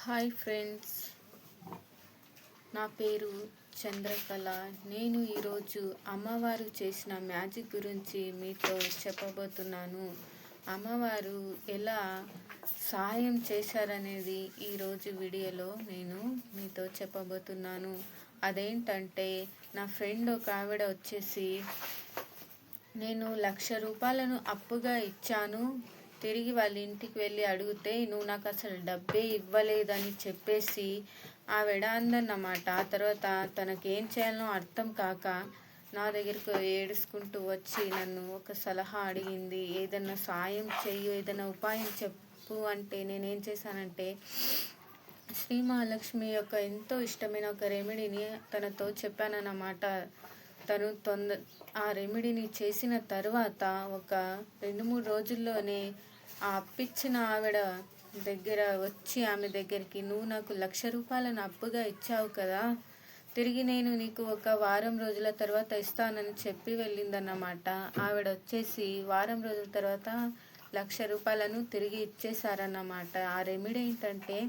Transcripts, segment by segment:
Hi friends, నా పేరు చంద్రకళ. నేను ఈరోజు అమ్మవారు చేసిన మ్యాజిక్ గురించి మీతో చెప్పబోతున్నాను. అమ్మవారు ఎలా సహాయం చేశారనేది ఈరోజు వీడియోలో నేను మీతో చెప్పబోతున్నాను. అదేంటంటే, నా ఫ్రెండ్ ఒక ఆవిడ వచ్చేసి, నేను 1,00,000 రూపాయలను అప్పుగా ఇచ్చాను, తిరిగి వాళ్ళ ఇంటికి వెళ్ళి అడిగితే నువ్వు నాకు అసలు డబ్బే ఇవ్వలేదని చెప్పేసి ఆవిడ అందన్నమాట. ఆ తర్వాత తనకేం చేయాలనో అర్థం కాక నా దగ్గరకు ఏడుచుకుంటూ వచ్చి నన్ను ఒక సలహా అడిగింది. ఏదైనా సాయం చెయ్యి, ఏదైనా ఉపాయం చెప్పు అంటే నేనేం చేశానంటే, శ్రీ మహాలక్ష్మి యొక్క ఎంతో ఇష్టమైన ఒక రెమెడీని తనతో చెప్పానన్నమాట. తను ఆ రెమెడీని చేసిన తర్వాత ఒక 2-3 రోజుల్లోనే ఆ అప్పిచ్చిన ఆవిడ దగ్గర వచ్చి ఆమె దగ్గరికి, నువ్వు నాకు 1,00,000 రూపాయలను అప్పుగా ఇచ్చావు కదా, తిరిగి నేను నీకు ఒక వారం రోజుల తర్వాత ఇస్తానని చెప్పి వెళ్ళిందన్నమాట. ఆవిడ వచ్చేసి వారం రోజుల తర్వాత 1,00,000 రూపాయలను తిరిగి ఇచ్చేశారన్నమాట. ఆ రెమెడీ ఏంటంటే,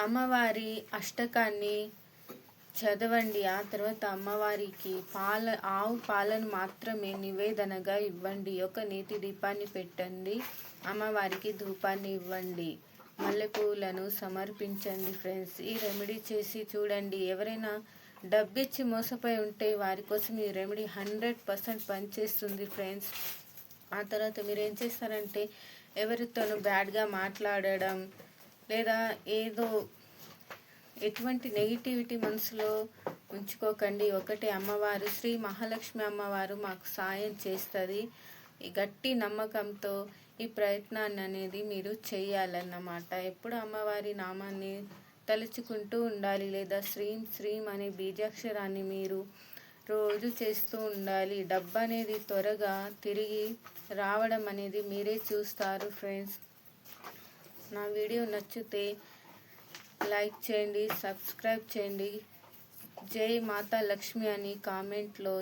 అమ్మవారి అష్టకాన్ని చదవండి. ఆ తర్వాత అమ్మవారికి ఆవు పాలను మాత్రమే నివేదనగా ఇవ్వండి. ఒక నీటి దీపాన్ని పెట్టండి, అమ్మవారికి ధూపాన్ని ఇవ్వండి, మల్లెపూలను సమర్పించండి. ఫ్రెండ్స్, ఈ రెమెడీ చేసి చూడండి. ఎవరైనా డబ్బిచ్చి మోసపోయి ఉంటే వారి కోసం ఈ రెమెడీ 100% పనిచేస్తుంది ఫ్రెండ్స్. ఆ తర్వాత మీరు ఏం చేస్తారంటే, ఎవరితోనూ బ్యాడ్గా మాట్లాడడం లేదా ఎటువంటి నెగిటివిటీ మనసులో ఉంచుకోకండి. ఒకటే అమ్మవారు, శ్రీ మహాలక్ష్మి అమ్మవారు మాకు సాయం చేస్తుంది. ఈ గట్టి నమ్మకంతో ఈ ప్రయత్నాన్ని అనేది మీరు చేయాలన్నమాట. ఎప్పుడు అమ్మవారి నామాన్ని తలుచుకుంటూ ఉండాలి, లేదా శ్రీం శ్రీం అనే బీజాక్షరాన్ని మీరు రోజు చేస్తూ ఉండాలి. డబ్బు అనేది త్వరగా తిరిగి రావడం అనేది మీరే చూస్తారు ఫ్రెండ్స్. నా వీడియో నచ్చితే లైక్ చేయండి, సబ్స్క్రైబ్ చేయండి. జై మాతా లక్ష్మి అని కామెంట్లో